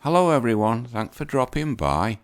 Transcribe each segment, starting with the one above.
Hello everyone, thanks for dropping by.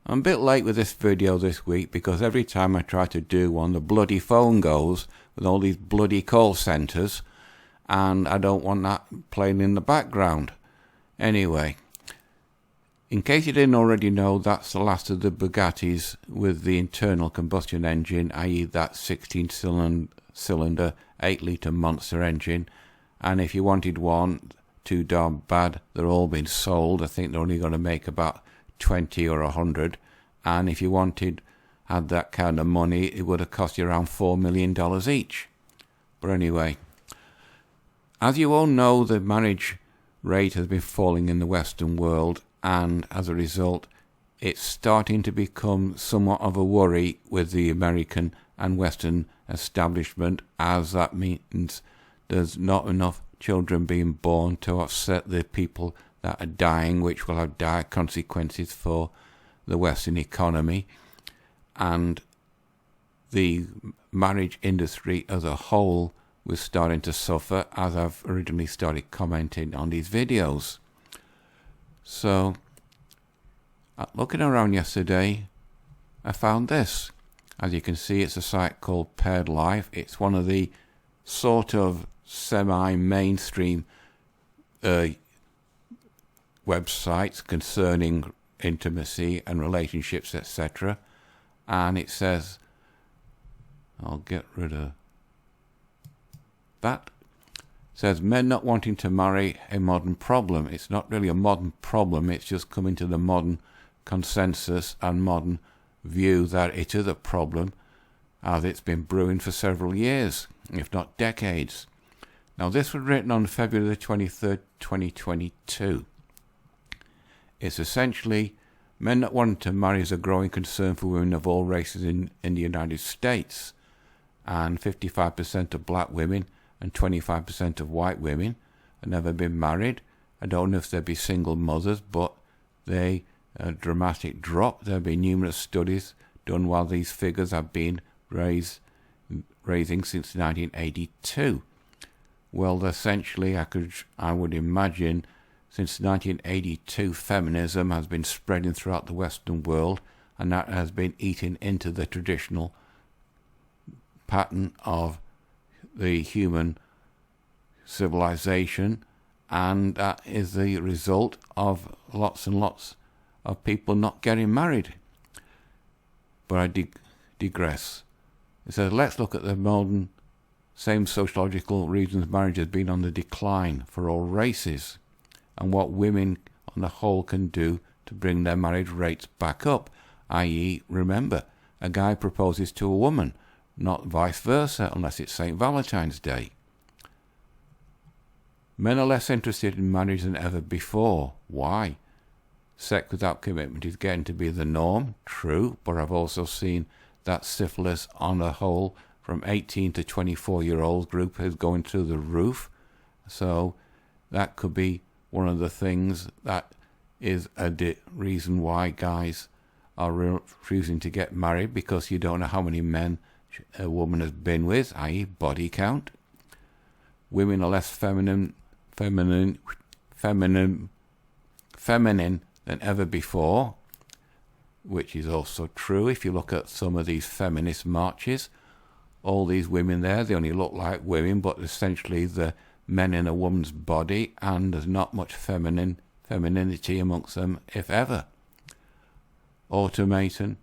I'm a bit late with this video this week because every time I try to do one the bloody phone goes with all these bloody call centres and I don't want that playing in the background. Anyway, in case you didn't already know, that's the last of the Bugattis with the internal combustion engine, i.e. that 16-cylinder 8-litre monster engine, and if you wanted one too darn bad, they're all been sold. I think they're only going to make about 20 or 100, and if you had that kind of money, it would have cost you around $4 million each. But anyway, as you all know, the marriage rate has been falling in the Western world, and as a result it's starting to become somewhat of a worry with the American and Western establishment, as that means there's not enough children being born to offset the people that are dying, which will have dire consequences for the Western economy, and the marriage industry as a whole was starting to suffer, as I've originally started commenting on these videos. So, looking around yesterday, I found this. As you can see, it's a site called Paired Life. It's one of the sort of semi-mainstream websites concerning intimacy and relationships, etc. And it says, I'll get rid of that. It says, men not wanting to marry, a modern problem. It's not really a modern problem, it's just coming to the modern consensus and modern view that it is a problem, as it's been brewing for several years, if not decades. Now, this was written on February the 23rd, 2022. It's essentially, men not wanting to marry is a growing concern for women of all races in the United States. And 55% of black women and 25% of white women have never been married. I don't know if they'd be single mothers, but they a dramatic drop. There have been numerous studies done while these figures have been raising since 1982. Well, essentially, I would imagine since 1982, feminism has been spreading throughout the Western world, and that has been eating into the traditional pattern of the human civilization, and that is the result of lots and lots of people not getting married. But I digress. It says, let's look at the modern same sociological reasons marriage has been on the decline for all races, and what women on the whole can do to bring their marriage rates back up, i.e., remember, a guy proposes to a woman, not vice versa, unless it's St. Valentine's Day. Men are less interested in marriage than ever before. Why? Sex without commitment is getting to be the norm, true, but I've also seen that syphilis on the whole from 18 to 24-year-old group is going through the roof. So that could be one of the things that is a reason why guys are refusing to get married, because you don't know how many men a woman has been with, i.e. body count. Women are less feminine than ever before, which is also true. If you look at some of these feminist marches, all these women there, they only look like women, but essentially the men in a woman's body, and there's not much femininity amongst them, if ever. Automaton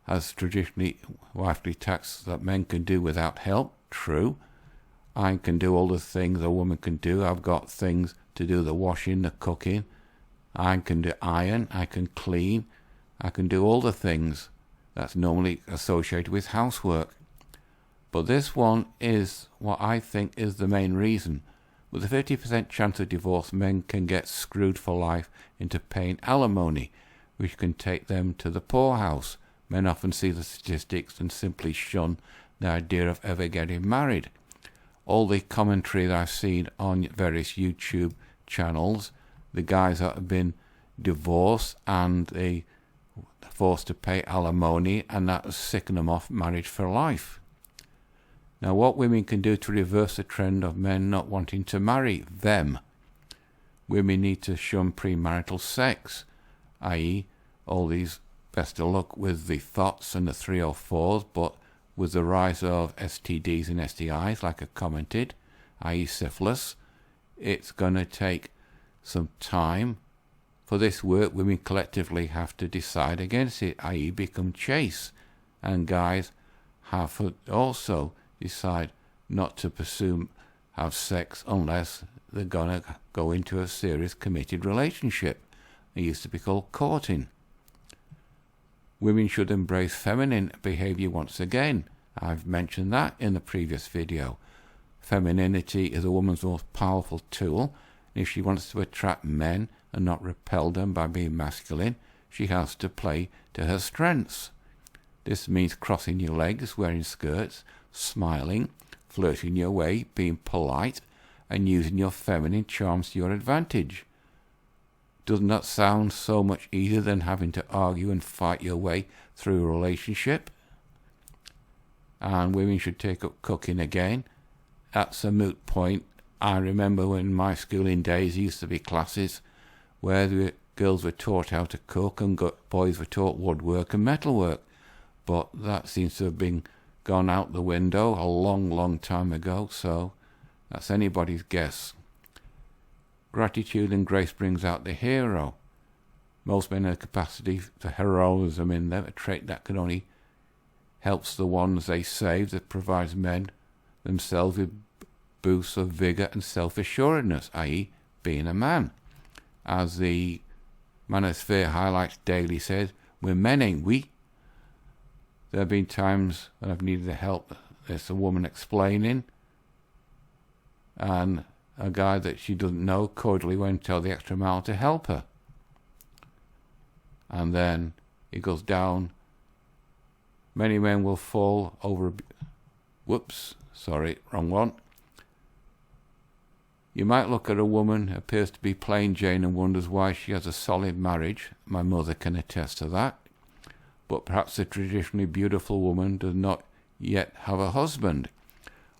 has traditionally wifely tasks that men can do without help, true. I can do all the things a woman can do. I've got things to do, the washing, the cooking. I can do iron, I can clean, I can do all the things that's normally associated with housework. But this one is what I think is the main reason. With a 50% chance of divorce, men can get screwed for life into paying alimony, which can take them to the poorhouse. Men often see the statistics and simply shun the idea of ever getting married. All the commentary that I've seen on various YouTube channels, the guys that have been divorced and they forced to pay alimony, and that has sickened them off marriage for life. Now, what women can do to reverse the trend of men not wanting to marry them? women need to shun premarital sex, i.e. all these best of luck with the thoughts and the 304s, but with the rise of STDs and STIs, like I commented, i.e. syphilis, it's going to take some time. For this work, women collectively have to decide against it, i.e. become chaste, and guys have to also decide not to have sex unless they're going to go into a serious committed relationship. It used to be called courting. Women should embrace feminine behavior once again. I've mentioned that in the previous video. Femininity is a woman's most powerful tool, and if she wants to attract men and not repel them by being masculine, she has to play to her strengths. This means crossing your legs, wearing skirts, smiling, flirting your way, being polite, and using your feminine charms to your advantage. Doesn't that sound so much easier than having to argue and fight your way through a relationship? And women should take up cooking again. That's a moot point. I remember when my schooling days used to be classes where the girls were taught how to cook and boys were taught woodwork and metalwork. But that seems to have gone out the window a long, long time ago, so that's anybody's guess. Gratitude and grace brings out the hero. Most men have a capacity for heroism in them, a trait that can only helps the ones they save, that provides men themselves with boosts of vigour and self-assuredness, i.e. being a man. As the Manosphere Highlights Daily says, we're men, ain't we? There have been times when I've needed the help. There's a woman explaining, and a guy that she doesn't know cordially won't tell the extra mile to help her. And then it goes down. Many men will fall over... Whoops, sorry, wrong one. You might look at a woman who appears to be plain Jane and wonders why she has a solid marriage. My mother can attest to that. But perhaps the traditionally beautiful woman does not yet have a husband.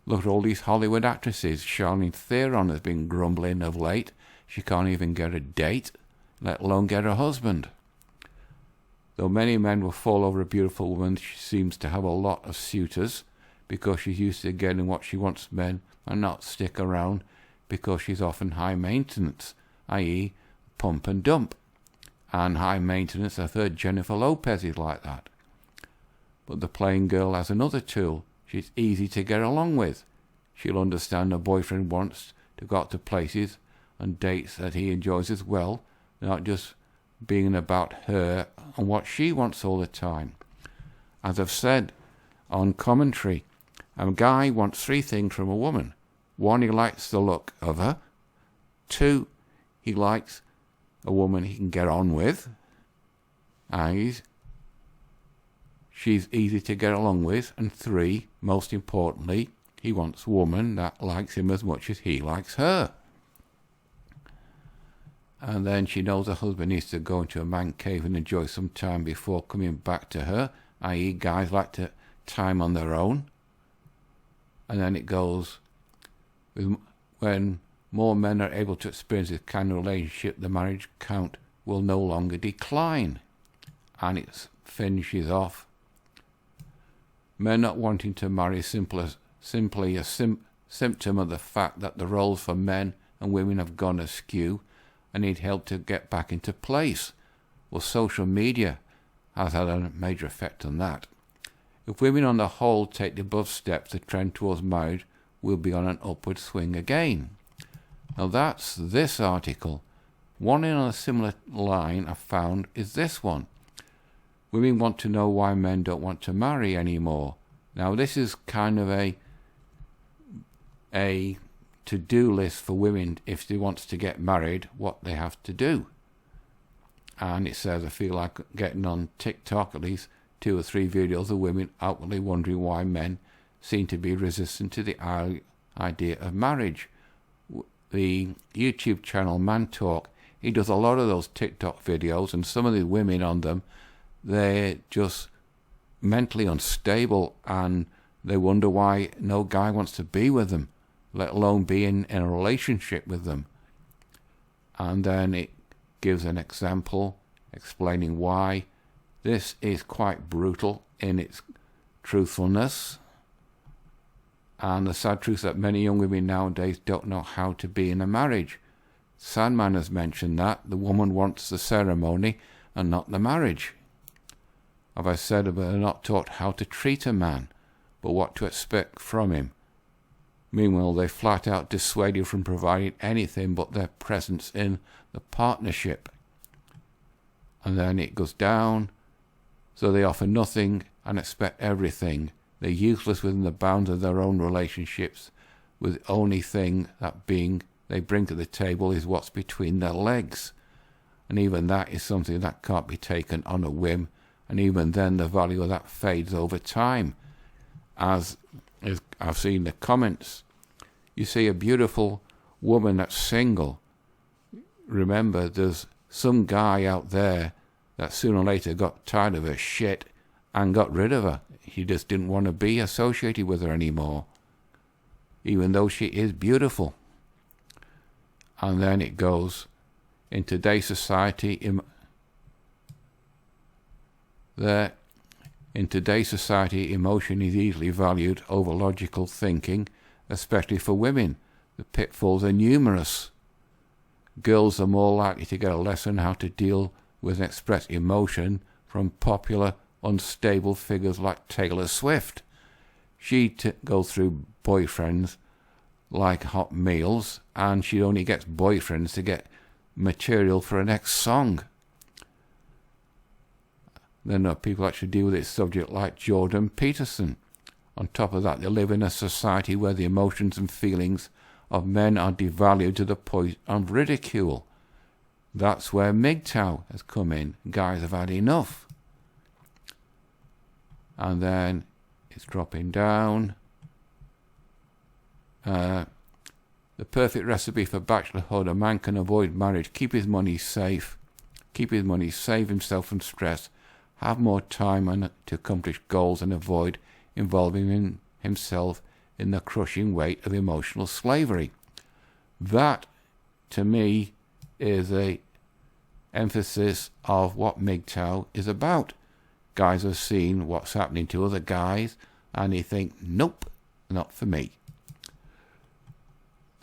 Look at all these Hollywood actresses. Charlize Theron has been grumbling of late. She can't even get a date, let alone get a husband. Though many men will fall over a beautiful woman, she seems to have a lot of suitors because she's used to getting what she wants men and not stick around because she's often high maintenance, i.e. pump and dump. And high maintenance, I've heard Jennifer Lopez is like that. But the plain girl has another tool. She's easy to get along with. She'll understand her boyfriend wants to go out to places and dates that he enjoys as well, not just being about her and what she wants all the time. As I've said on commentary, a guy wants 3 things from a woman. 1, he likes the look of her. 2, he likes a woman he can get on with. And she's easy to get along with. And 3, most importantly, he wants a woman that likes him as much as he likes her. And then she knows her husband needs to go into a man cave and enjoy some time before coming back to her, i.e. guys like to time on their own. And then it goes, when more men are able to experience this kind of relationship, the marriage count will no longer decline. And it finishes off. Men not wanting to marry is simply a symptom of the fact that the roles for men and women have gone askew and need help to get back into place. Well, social media has had a major effect on that. If women on the whole take the above steps, the trend towards marriage will be on an upward swing again. Now that's this article. One in a similar line I found is this one. Women want to know why men don't want to marry anymore. Now this is kind of a to-do list for women if they want to get married, what they have to do. And it says, I feel like getting on TikTok at least 2 or 3 videos of women outwardly wondering why men seem to be resistant to the idea of marriage. The YouTube channel Man Talk, he does a lot of those TikTok videos, and some of the women on them, they're just mentally unstable and they wonder why no guy wants to be with them, let alone be in a relationship with them. And then it gives an example explaining why this is quite brutal in its truthfulness. And the sad truth that many young women nowadays don't know how to be in a marriage. Sandman has mentioned that the woman wants the ceremony and not the marriage. As I said, they're not taught how to treat a man, but what to expect from him. Meanwhile, they flat out dissuade you from providing anything but their presence in the partnership. And then it goes down, so they offer nothing and expect everything. They're useless within the bounds of their own relationships, with the only thing that being they bring to the table is what's between their legs. And even that is something that can't be taken on a whim, and even then the value of that fades over time. As I've seen the comments, you see a beautiful woman that's single. Remember, there's some guy out there that sooner or later got tired of her shit and got rid of her. He just didn't want to be associated with her anymore, even though she is beautiful. And then it goes, in today's society, emotion is easily valued over logical thinking, especially for women. The pitfalls are numerous. Girls are more likely to get a lesson how to deal with and express emotion from popular, unstable figures like Taylor Swift. She goes through boyfriends like hot meals, and she only gets boyfriends to get material for her next song. Then there are people actually deal with this subject like Jordan Peterson. On top of that, they live in a society where the emotions and feelings of men are devalued to the point of ridicule. That's where MGTOW has come in. Guys have had enough. And then it's dropping down. The perfect recipe for bachelorhood. A man can avoid marriage, keep his money safe, save himself from stress, have more time to accomplish goals, and avoid involving himself in the crushing weight of emotional slavery. That, to me, is a emphasis of what MGTOW is about. Guys have seen what's happening to other guys, and they think, nope, not for me.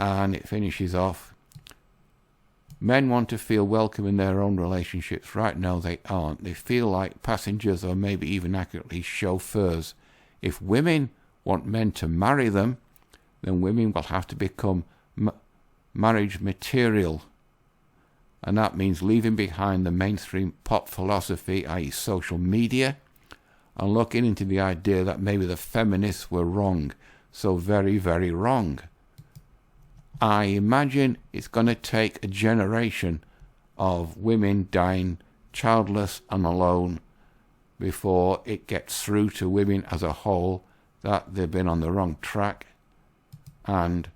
And it finishes off, men want to feel welcome in their own relationships. Right now they aren't. They feel like passengers, or maybe even accurately chauffeurs. If women want men to marry them, then women will have to become marriage material. And that means leaving behind the mainstream pop philosophy, i.e. social media, and looking into the idea that maybe the feminists were wrong. So very, very wrong. I imagine it's going to take a generation of women dying childless and alone before it gets through to women as a whole that they've been on the wrong track. And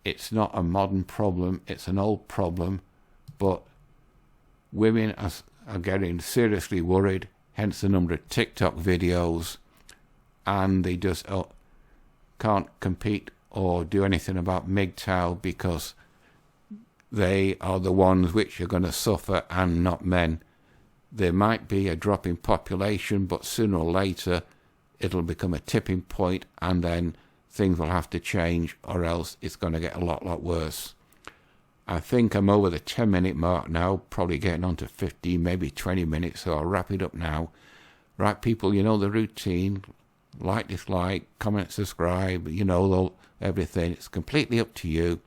it's not a modern problem, it's an old problem, but women are getting seriously worried, hence the number of TikTok videos, and they just can't compete or do anything about MGTOW because they are the ones which are going to suffer and not men. There might be a drop in population, but sooner or later it'll become a tipping point, and then things will have to change, or else it's going to get a lot worse. I think I'm over the 10-minute mark now, probably getting on to 15, maybe 20 minutes, so I'll wrap it up now. Right, people, you know the routine. Like, dislike, comment, subscribe, you know everything. It's completely up to you.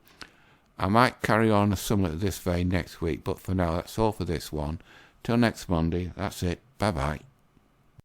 I might carry on similar to this vein next week, but for now, that's all for this one. Till next Monday, that's it. Bye-bye.